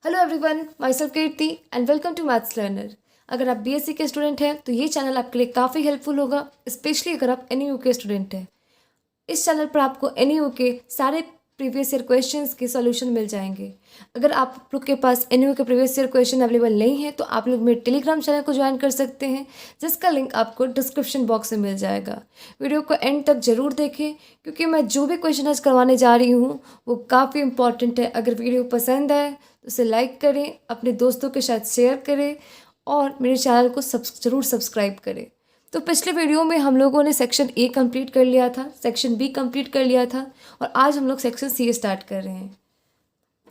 Hello everyone, myself Kirti and welcome to maths learner. अगर आप BSc के student हैं तो ये चैनल आपके लिए काफ़ी हेल्पफुल होगा, स्पेशली अगर आप एनयू के स्टूडेंट हैं। इस चैनल पर आपको एनयू के सारे प्रीवियस ईयर क्वेश्चंस के सॉल्यूशन मिल जाएंगे। अगर आप लोग के पास एनयू के प्रीवियस ईयर क्वेश्चन अवेलेबल नहीं है तो आप लोग मेरे टेलीग्राम चैनल को ज्वाइन कर सकते हैं, जिसका लिंक आपको डिस्क्रिप्शन बॉक्स में मिल जाएगा। वीडियो को एंड तक ज़रूर देखें, क्योंकि मैं जो भी क्वेश्चन आज करवाने जा रही हूँ वो काफ़ी इंपॉर्टेंट है। अगर वीडियो पसंद आए तो उसे लाइक करें, अपने दोस्तों के साथ शेयर करें और मेरे चैनल को ज़रूर सब्सक्राइब करें। तो पिछले वीडियो में हम लोगों ने सेक्शन ए कंप्लीट कर लिया था, सेक्शन बी कंप्लीट कर लिया था और आज हम लोग सेक्शन सी स्टार्ट कर रहे हैं।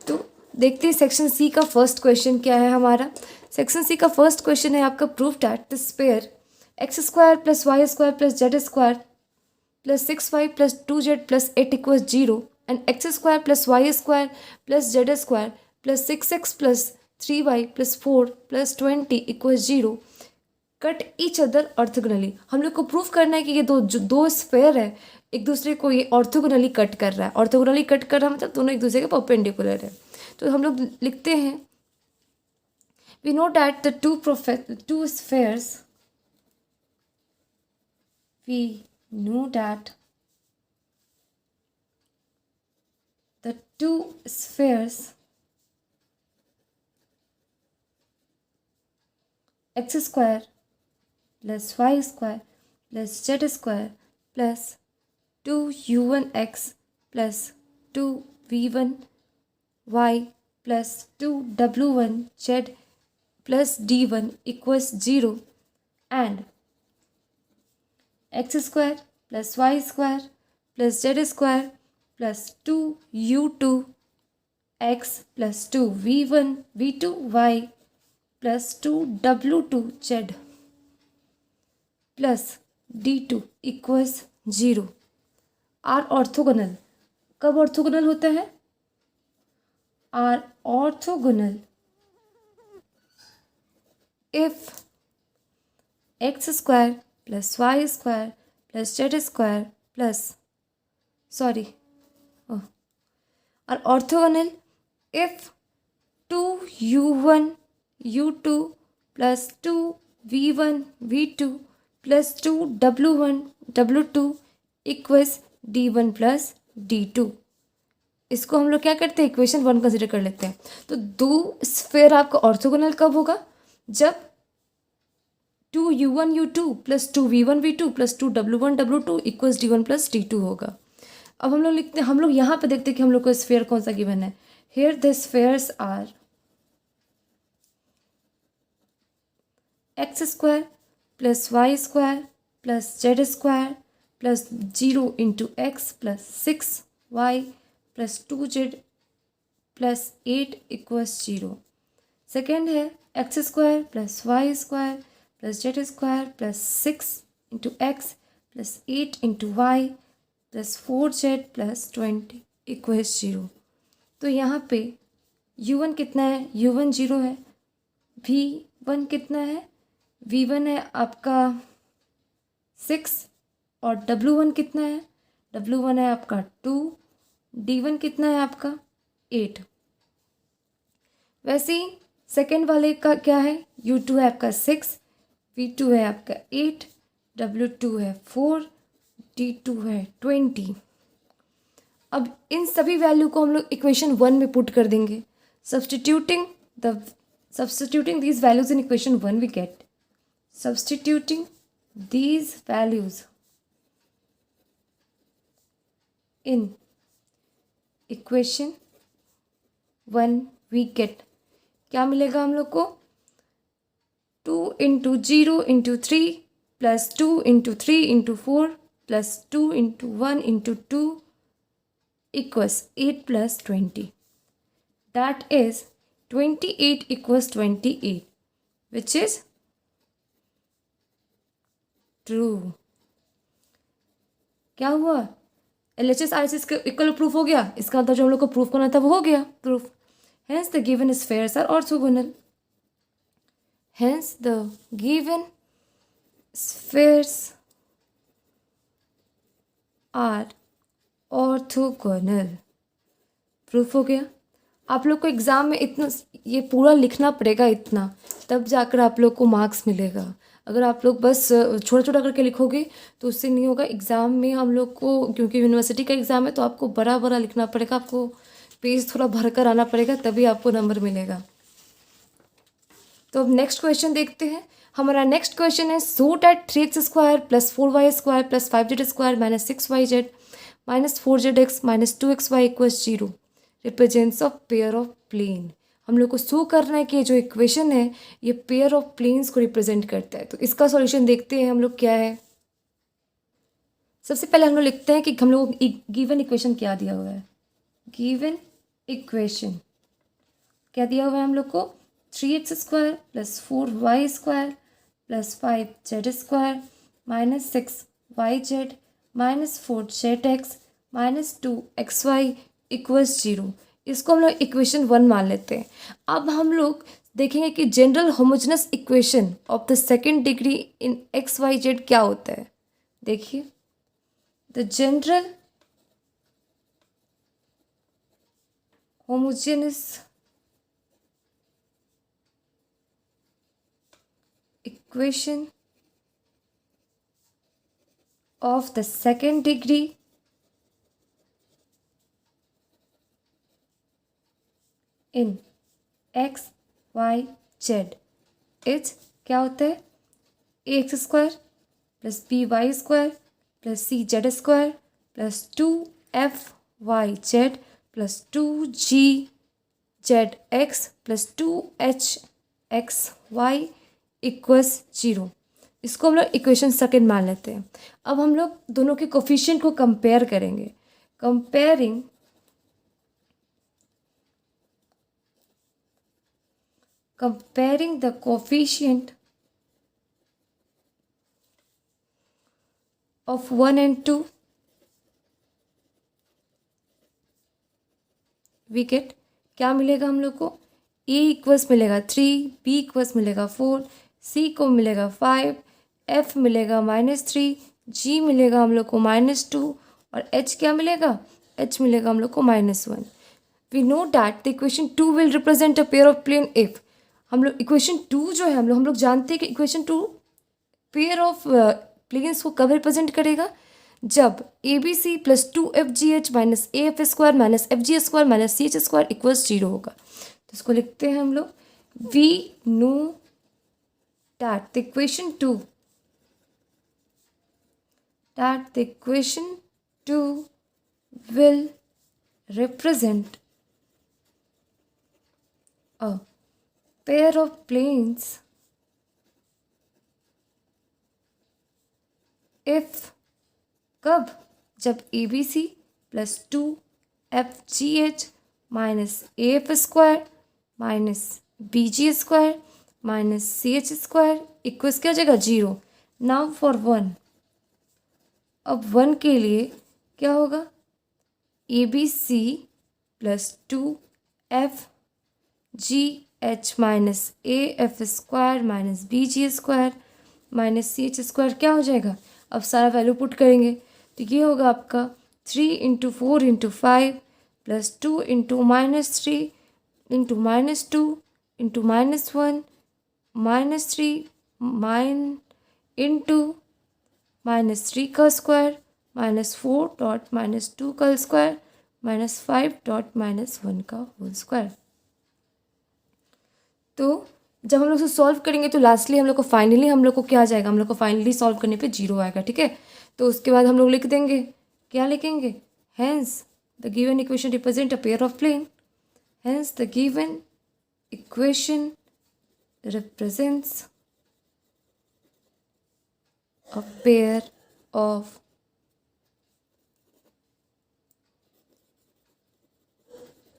तो देखते हैं सेक्शन सी का फर्स्ट क्वेश्चन क्या है हमारा। सेक्शन सी का फर्स्ट क्वेश्चन है आपका, prove that the square X square plus Y square plus Z square plus 6y plus 2z plus 8 equals 0 and X square plus Y square plus Z square plus 6x plus 3y plus 4 plus 20 equals 0 cut each other orthogonally. हम लोग को prove करना है कि ये दो sphere है, एक दूसरे को ये ऑर्थोगोनली कट कर रहा है। ऑर्थोगोनली कट कर रहा है मतलब दोनों एक दूसरे के परपेंडिकुलर है। तो हम लोग लिखते हैं, we know that the two spheres वी know that the two spheres x square plus y square plus z square plus 2u1x plus 2v1y plus 2w1z plus d1 equals 0 and x square plus y square plus z square plus 2u2 x plus 2v1 v2 y plus 2w2 z plus d2 equals 0 are orthogonal. कब orthogonal होता है? Are orthogonal if X square plus Y square plus Z square plus are orthogonal if 2u1 u2 plus 2v1 v2 plus 2w1 w2 equals d1 plus d2। इसको हम लोग क्या करते हैं, equation 1 consider कर लेते हैं। तो दो स्फेयर आपका ऑर्थोगोनल कब होगा? जब 2u1 u2 plus 2v1 v2 plus 2w1 w2 equals d1 plus d2 होगा। अब हम लोग लिखते हैं, हम लोग यहाँ पे देखते हैं कि हम लोग को स्फेयर कौन सा गिवन है। Here the spheres are x square plus Y square plus Z square plus 0 into x plus 6y plus 2z plus 8 equals 0। Second है x square plus Y square plus Z square plus 6 into x plus 8 into y plus 4z plus 20 equals 0। तो यहाँ पे u1 कितना है? u1 0 है। v1 कितना है? v1 है आपका 6 और w1 कितना है? w1 है आपका 2। d1 कितना है आपका? 8। वैसे ही सेकेंड वाले का क्या है? u2 है आपका 6, v2 है आपका 8, w2 है 4, d2 है 20। अब इन सभी वैल्यू को हम लोग इक्वेशन 1 में पुट कर देंगे। Substituting these values in equation 1 we get, substituting these values in equation 1 we get, क्या मिलेगा हम लोग को? 2 into 0 into 3 plus 2 into 3 into 4 plus 2 into 1 into 2 equals 8 plus 20. That is 28 equals 28, which is true. क्या हुआ? LHS RHS के equal proof हो गया। इसका मतलब जो हम लोग को प्रूफ करना था वो हो गया proof. Hence the given spheres are orthogonal. Hence the given spheres are orthogonal. Proof हो गया। आप लोग को एग्ज़ाम में इतना ये पूरा लिखना पड़ेगा इतना, तब जाकर आप लोग को मार्क्स मिलेगा। अगर आप लोग बस छोटा छोटा करके लिखोगे तो उससे नहीं होगा। एग्ज़ाम में हम लोग को, क्योंकि यूनिवर्सिटी का एग्ज़ाम है, तो आपको बड़ा बड़ा लिखना पड़ेगा, आपको पेज थोड़ा भर कर आना पड़ेगा, तभी आपको नंबर मिलेगा। तो अब नेक्स्ट क्वेश्चन देखते हैं। हमारा नेक्स्ट क्वेश्चन है, so that 3x² + 4y² + 5z² - 6yz - 4zx - 2xy = 0 represents of pair of plane. हम लोग को शो करना है कि ये जो इक्वेशन है ये पेयर ऑफ प्लेन्स को रिप्रेजेंट करता है। तो इसका सॉल्यूशन देखते हैं हम लोग क्या है। सबसे पहले हम लोग लिखते हैं कि हम लोग गिवन इक्वेशन क्या दिया हुआ है। गिवन इक्वेशन क्या दिया हुआ है हम लोग को, 3x² + 4y² + 5z² - 6yz - 4zx - 2xy = 0। इसको हम लोग इक्वेशन 1 मान लेते हैं। अब हम लोग देखेंगे कि general homogeneous equation of the second degree in XYZ क्या होता है। देखिए, the general homogeneous equation of the second degree in x y z is क्या होता है, ax² + by² + cz² + 2fyz + 2gzx + 2hxy = 0। इसको हम लोग इक्वेशन सेकेंड मान लेते हैं। अब हम लोग दोनों के कोफिशिएंट को कंपेयर करेंगे। comparing the coefficient of 1 and 2, we get क्या मिलेगा हम लोग को, a इक्वल्स मिलेगा 3, b इक्वल्स मिलेगा 4, c को मिलेगा 5, f मिलेगा -3, g मिलेगा हम लोग को -2 और h क्या मिलेगा, h मिलेगा हम लोग को -1। We know that the equation 2 will represent a pair of plane if, हम लोग इक्वेशन 2 जो है हम लोग जानते हैं कि इक्वेशन 2 पेयर ऑफ प्लेन्स को कब रिप्रेजेंट करेगा, जब ABC + 2FGH - AF² - FG² - CH² = 0 होगा। तो इसको लिखते हैं हम लोग, we know that the equation 2 will represent a pair of planes if कब, जब ABC + 2FGH - AF² - BG² - CH² equals क्या हो जाएगा, 0। नाउ फॉर 1, अब 1 के लिए क्या होगा, ABC + 2FGH - AF² - BG² - CH² क्या हो जाएगा, अब सारा वैल्यू पुट करेंगे तो ये होगा आपका 3 × 4 × 5 + 2 × -3 × -2 × -1 -3 × -3 का स्क्वायर -4 -2 का स्क्वायर -5 -1 का होल स्क्वायर। तो जब हम लोग उसे सॉल्व करेंगे तो लास्टली हम लोग को फाइनली हम लोग को क्या आ जाएगा, हम लोग को फाइनली सॉल्व करने पे 0 आएगा। ठीक है, तो उसके बाद हम लोग लिख देंगे, क्या लिखेंगे, hence the given equation represent a pair of plane, hence the given equation represents a pair of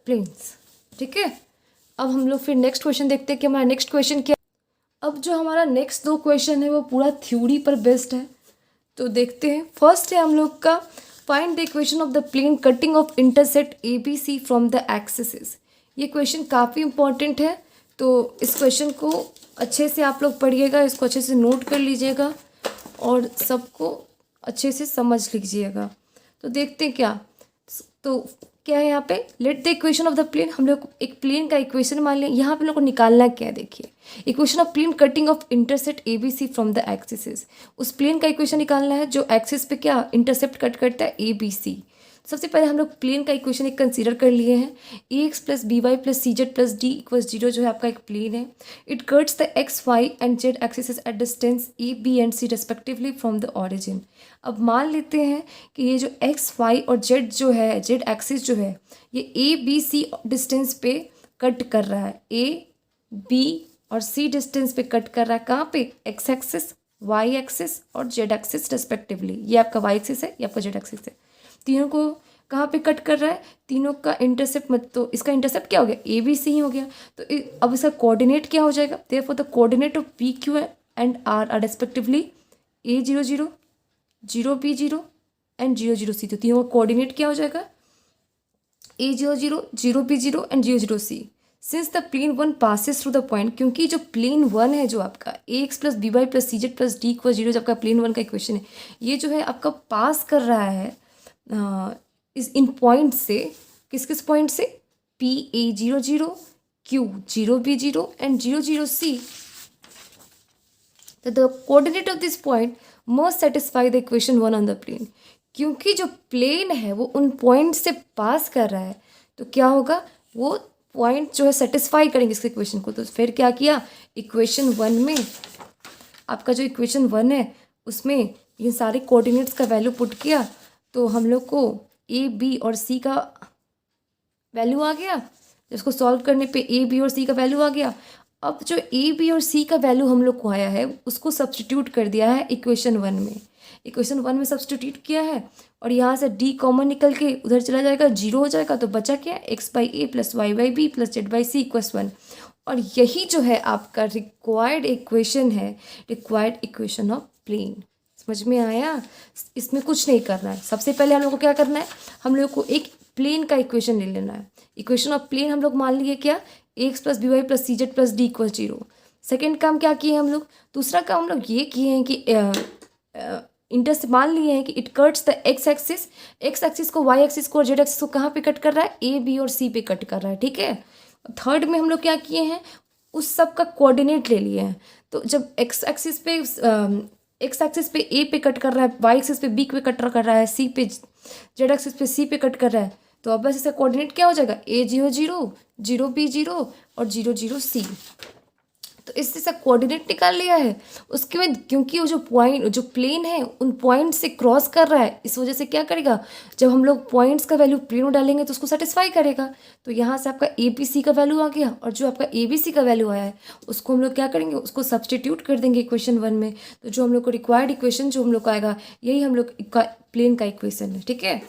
planes. ठीक है, अब हम लोग फिर नेक्स्ट क्वेश्चन देखते हैं कि हमारा नेक्स्ट क्वेश्चन क्या। अब जो हमारा नेक्स्ट 2 क्वेश्चन है वो पूरा थ्योरी पर बेस्ड है, तो देखते हैं। फर्स्ट है हम लोग का, find the equation of the plane cutting off intercept ABC from the axis. ये क्वेश्चन काफ़ी इंपॉर्टेंट है, तो इस क्वेश्चन को अच्छे से आप लोग पढ़िएगा, इसको अच्छे से नोट कर लीजिएगा और सबको अच्छे से समझ लीजिएगा। तो देखते हैं क्या, तो क्या है यहाँ पे, let the equation of the plane, हम लोग एक प्लेन का इक्वेशन मान लिया। यहाँ पे हम लोग को निकालना क्या है, देखिए equation of plane cutting off intercept A B C from the axis. उस प्लेन का इक्वेशन निकालना है जो एक्सिस पे क्या इंटरसेप्ट कट करता है, ए बी सी। सबसे पहले हम लोग प्लेन का इक्वेशन एक कंसीडर कर लिए हैं, a x plus b y plus c z plus d equals 0 जो है आपका एक प्लेन है। It cuts the x y and z axis at distance a b and c respectively from the origin. अब मान लेते हैं कि ये जो एक्स वाई और जेड जो है, जेड एक्सिस जो है, ये ए बी सी डिस्टेंस पे कट कर रहा है, ए बी और सी डिस्टेंस पे कट कर रहा है। कहाँ पे, एक्स एक्सिस, वाई एक्सिस और जेड एक्सिस रेस्पेक्टिवली। ये आपका वाई एक्सिस है, ये आपका जेड एक्सिस है। तीनों को कहाँ पे कट कर रहा है, तीनों का इंटरसेप्ट, मत तो इसका इंटरसेप्ट क्या हो गया, ए बी सी ही हो गया। तो अब इसका कोऑर्डिनेट क्या हो जाएगा, therefore the coordinate of P Q and R respectively a 0 0 0 B 0 and 0 0 सी। तो तीनों का कोऑर्डिनेट क्या हो जाएगा, a 0 0 0 B 0 and 0 0 c. Since the plane one passes through the point, क्योंकि जो प्लेन वन है जो आपका a x plus b y plus c z plus d equal 0 जो आपका प्लेन वन का इक्वेशन है, ये जो है आपका पास कर रहा है इस इन पॉइंट से, किस किस पॉइंट से, P A 0 0 Q 0 B 0 and 0 0 सी। तो the coordinate of this point must satisfy the equation one on the plane. क्योंकि जो प्लेन है वो उन पॉइंट से पास कर रहा है, तो क्या होगा, वो पॉइंट जो है सेटिस्फाई करेंगे इस इक्वेशन को। तो फिर क्या किया, इक्वेशन वन में आपका जो इक्वेशन वन है उसमें ये सारे कोऑर्डिनेट्स का वैल्यू पुट किया, तो हम लोग को ए बी और सी का वैल्यू आ गया। जिसको सॉल्व करने पे ए बी और सी का वैल्यू आ गया। अब जो ए बी और सी का वैल्यू हम लोग को आया है उसको सब्सटीट्यूट कर दिया है इक्वेशन वन में। इक्वेशन वन में सब्सटीट्यूट किया है और यहाँ से डी कॉमन निकल के उधर चला जाएगा, 0 हो जाएगा। तो बचा क्या, x by a plus y by b plus z by c equals 1। और यही जो है आपका रिक्वायर्ड इक्वेशन है, रिक्वायर्ड इक्वेशन ऑफ प्लेन। समझ में आया, इसमें कुछ नहीं करना है। सबसे पहले हम लोग को क्या करना है, हम लोग को एक प्लेन का इक्वेशन ले लेना है। इक्वेशन ऑफ प्लेन हम लोग मान लिए क्या, x plus b y plus c z plus d equal 0। Second काम क्या किए हम लोग, दूसरा काम हम लोग ये किए हैं कि इंटर मान लिए हैं कि it cuts the x axis को, वाई एक्सिस को और जेड एक्सिस को कहाँ पे कट कर रहा है, ए बी और सी पे कट कर रहा है। ठीक है, थर्ड में हम लोग क्या किए हैं, उस सब का कोऑर्डिनेट ले लिए हैं। तो जब एक्स एक्सिस पे ए पे कट कर रहा है, वाई एक्सिस पे बी पे कट कर रहा है, सी पे जेड एक्सिस पे सी पे कट कर रहा है, तो अब बस इसका कोऑर्डिनेट क्या हो जाएगा, ए 0 0 0 बी 0 और 0 0 सी। तो इससे सब कोऑर्डिनेट निकाल लिया है। उसके बाद क्योंकि वो जो प्लेन है उन पॉइंट से क्रॉस कर रहा है, इस वजह से क्या करेगा, जब हम लोग पॉइंट्स का वैल्यू प्लेन में डालेंगे तो उसको सेटिस्फाई करेगा। तो यहाँ से आपका ए बी सी का वैल्यू आ गया और जो आपका ए बी सी का वैल्यू आया है उसको हम लोग क्या करेंगे, उसको सब्सटीट्यूट कर देंगे इक्वेशन वन में। तो जो हम लोग को रिक्वायर्ड इक्वेशन जो हम लोग का आएगा, यही हम लोग का प्लेन का इक्वेशन है। ठीक है,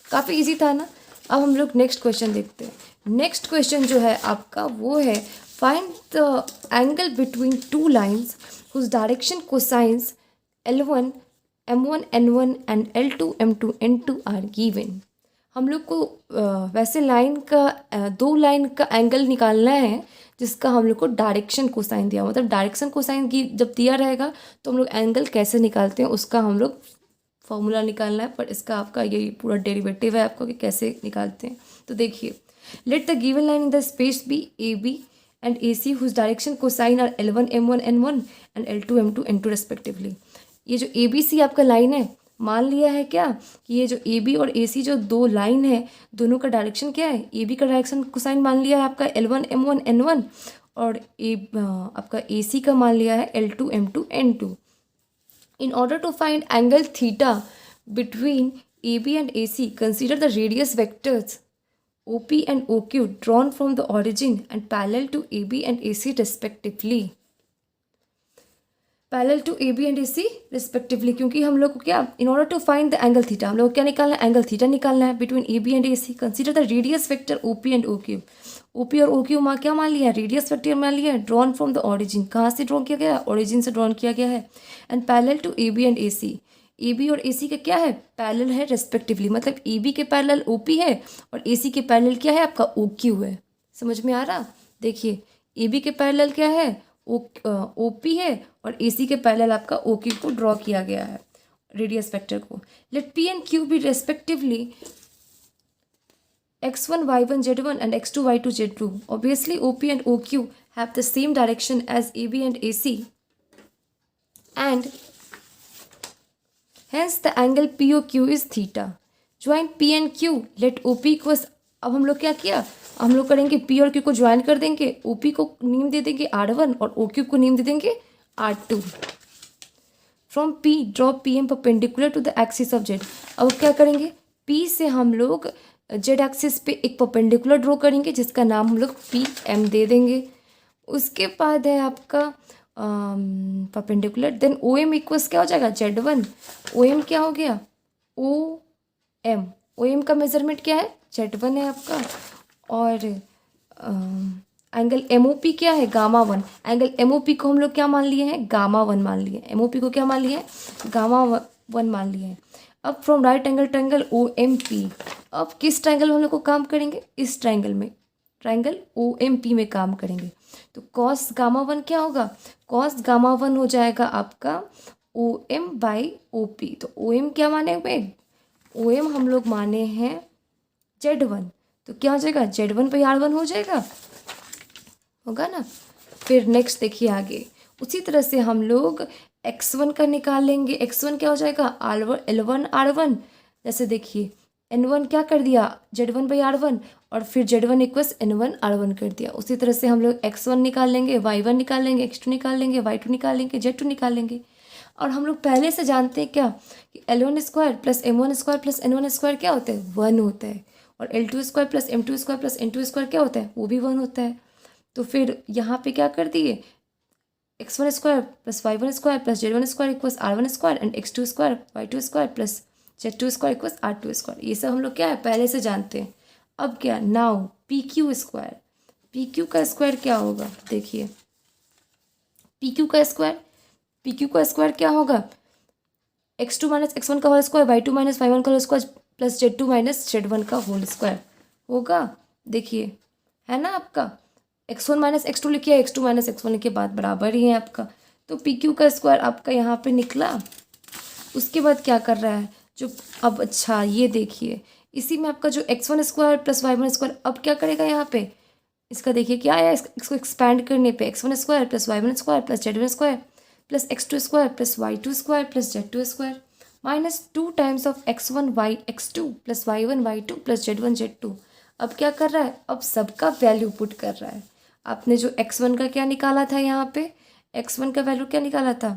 काफ़ी ईजी था ना। अब हम लोग नेक्स्ट क्वेश्चन देखते हैं। नेक्स्ट क्वेश्चन जो है आपका वो है, find the angle between two lines whose direction cosines L1 M1 N1 and L2 M2 N2 are given। हम लोग को वैसे लाइन का दो लाइन का एंगल निकालना है जिसका हम लोग को डायरेक्शन कोसाइन दिया, मतलब डायरेक्शन कोसाइन की जब दिया रहेगा तो हम लोग एंगल कैसे निकालते हैं उसका हम लोग फॉर्मूला निकालना है। पर इसका आपका ये पूरा डेरिवेटिव है आपको कि कैसे निकालते हैं। तो देखिए, let the given line in the space be A B and AC whose direction cosine are L1 M1 N1 and L2 M2 N2 respectively। ये जो ABC आपका लाइन है, मान लिया है क्या कि ये जो AB और AC जो दो लाइन है दोनों का डायरेक्शन क्या है, AB का डायरेक्शन कोसाइन मान लिया है आपका L1 M1 N1 और आपका AC का मान लिया है L2 M2 N2। In order to find angle theta between AB and AC, consider the radius vectors OP and OQ drawn from the origin and parallel to AB and AC respectively। Parallel to AB and AC respectively, क्योंकि हम लोग को क्या, in order to find the angle theta, हम लोग को क्या निकालना है, एंगल थीटा निकालना है between AB and AC। Consider the radius vector OP and OQ। OP और OQ क्या मान लिया है, रेडियस वेक्टर मान लिया है, ड्रॉन फ्रॉम द ऑरिजिन। कहाँ से ड्रॉ किया गया है, ऑरिजिन से ड्रॉन किया गया है। And parallel to AB and AC, A B और ए सी का क्या है, पैरेलल है रेस्पेक्टिवली, मतलब ए बी के पैरेलल ओ पी है और ए सी के पैरेलल क्या है आपका ओ क्यू है। समझ में आ रहा, देखिए ए बी के पैरेलल क्या है, ओ पी है और ए सी के पैरेलल आपका ओ क्यू को ड्रॉ किया गया है रेडियस वेक्टर को। Let P and Q be respectively x1 y1 z1 and x2 y2 z2. Obviously OP and OQ have the same direction as AB and AC, and hence the angle POQ is theta. Join P and Q, let OP equals, अब हम लोग क्या किया, हम लोग करेंगे P और Q को ज्वाइन कर देंगे, OP को नेम दे देंगे R1 और OQ को नेम दे देंगे R2. From P draw PM perpendicular to the axis of Z. अब क्या करेंगे, P से हम लोग Z एक्सिस पे एक परपेंडिकुलर ड्रॉ करेंगे जिसका नाम हम लोग PM दे देंगे. उसके बाद है आपका परपेंडिकुलर, देन OM इक्वल्स क्या हो जाएगा, Z1. OM क्या हो गया, OM. OM का मेजरमेंट क्या है, Z1 है आपका. और एंगल MOP क्या है, गामा 1. एंगल MOP को हम लोग क्या मान लिए हैं, गामा 1 मान लिए हैं. MOP को क्या मान लिए हैं, गामा 1 मान लिए हैं. अब from right angle triangle OMP, अब किस ट्रायंगल में हम लोग को काम करेंगे, इस ट्रायंगल में, ट्रायंगल OMP में काम करेंगे. तो कॉस गामा 1 क्या होगा, कॉस गामा 1 हो जाएगा आपका OM बाई OP. तो OM क्या माने हुए, OM हम लोग माने हैं Z1. तो क्या हो जाएगा, Z1 बाई R1 हो जाएगा, होगा ना. फिर नेक्स्ट देखिए आगे, उसी तरह से हम लोग x1 का निकाल लेंगे. x1 क्या हो जाएगा, L1 R1. जैसे देखिए N1 क्या कर दिया, Z1 बाई R1, और फिर Z1 इक्वल्स N1 R1 कर दिया. उसी तरह से हम लोग x1 निकाल लेंगे, y1 निकाल लेंगे, x2 निकाल लेंगे, y2 निकाल लेंगे, z2 निकाल लेंगे. और हम लोग पहले से जानते हैं क्या कि L1 square plus M1 square plus N1 square क्या होता है, 1 होता है. और L2 square plus M2 square plus N2 square क्या होता है, वो भी 1 होता है. तो फिर यहाँ पे क्या कर दिए, x1 square plus y1 square plus z1 square equals r1 square and x2 square y2 square plus z2 square equals r2 square. ये सब हम लोग क्या है पहले से जानते हैं. अब क्या, नाउ PQ स्क्वायर, PQ का स्क्वायर क्या होगा, देखिए PQ का स्क्वायर क्या होगा, x2 माइनस x1 का whole square, y2 minus y1 का whole square plus z2 minus z1 का होल स्क्वायर होगा. देखिए है ना आपका, x1 माइनस x2 लिखिए, x2 माइनस x1 लिखिए, बात बराबर ही है आपका. तो PQ का स्क्वायर आपका यहाँ पे निकला. उसके बाद क्या कर रहा है जो, अब अच्छा ये देखिए, इसी में आपका जो x1 square plus y1 square अब क्या करेगा यहाँ पे, इसका देखिए क्या आया, इसको एक्सपैंड करने पे x1 square plus y1 square plus z1 square plus x2 square plus y2 square plus z2 square minus 2 times of x2 plus y1 y2 plus z1 z2. अब क्या कर रहा है, अब सबका वैल्यू पुट कर रहा है. आपने जो x1 का क्या निकाला था, यहाँ पे x1 का वैल्यू क्या निकाला था,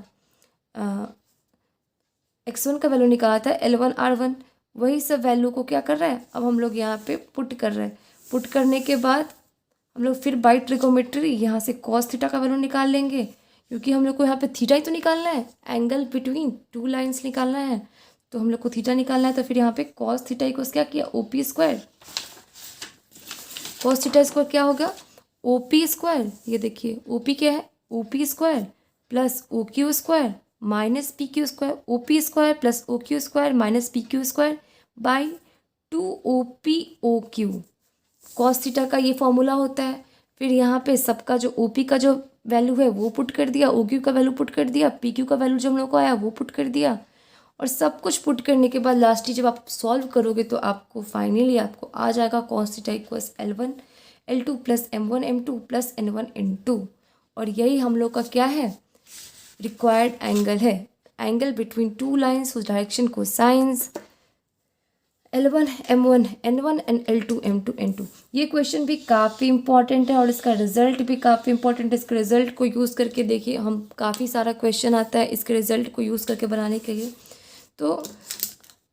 x1 का वैल्यू निकाला था L1 R1. वही सब वैल्यू को क्या कर रहा है, अब हम लोग यहाँ पे पुट कर रहे हैं. पुट करने के बाद हम लोग फिर बाई ट्रिगोमेट्री यहाँ से कॉस थीटा का वैल्यू निकाल लेंगे, क्योंकि हम लोग को यहाँ पे थीटा ही तो निकालना है, एंगल बिटवीन टू लाइन्स निकालना है. तो हम लोग को थीटा निकालना है. तो फिर यहाँ पे कॉस थीटा इक्वल्स क्या किया, OP square. Cos theta square क्या होगा, OP स्क्वायर. ये देखिए OP क्या है, OP square plus OQ square minus PQ square. OP square plus OQ square minus PQ square by 2OP OQ. Cos theta का ये फॉर्मूला होता है. फिर यहाँ पे सबका जो OP का जो वैल्यू है वो पुट कर दिया, OQ का वैल्यू पुट कर दिया, PQ का वैल्यू जो हम लोग को आया वो पुट कर दिया. और सब कुछ पुट करने के बाद लास्ट ही जब आप सॉल्व करोगे तो आपको फाइनली आपको आ जाएगा cos theta equals L1 L2 plus M1 M2 plus N1 N2. और यही हम लोग का क्या है, रिक्वायर्ड एंगल है, एंगल बिटवीन टू लाइन्स उस डायरेक्शन को science L1 M1 N1 and L2 M2 N2. ये क्वेश्चन भी काफ़ी इंपॉर्टेंट है और इसका रिजल्ट भी काफ़ी इंपॉर्टेंट है. इसके रिजल्ट को यूज़ करके देखिए, हम काफ़ी सारा क्वेश्चन आता है इसके रिजल्ट को यूज़ करके बनाने के लिए. तो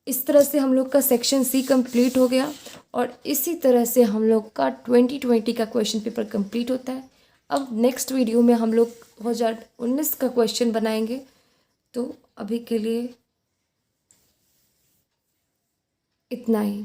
इस तरह से हम लोग का सेक्शन C कंप्लीट हो गया और इसी तरह से हम लोग का 2020 का क्वेश्चन पेपर कंप्लीट होता है. अब नेक्स्ट वीडियो में हम लोग 2019 का क्वेश्चन बनाएंगे. तो अभी के लिए इतना ही.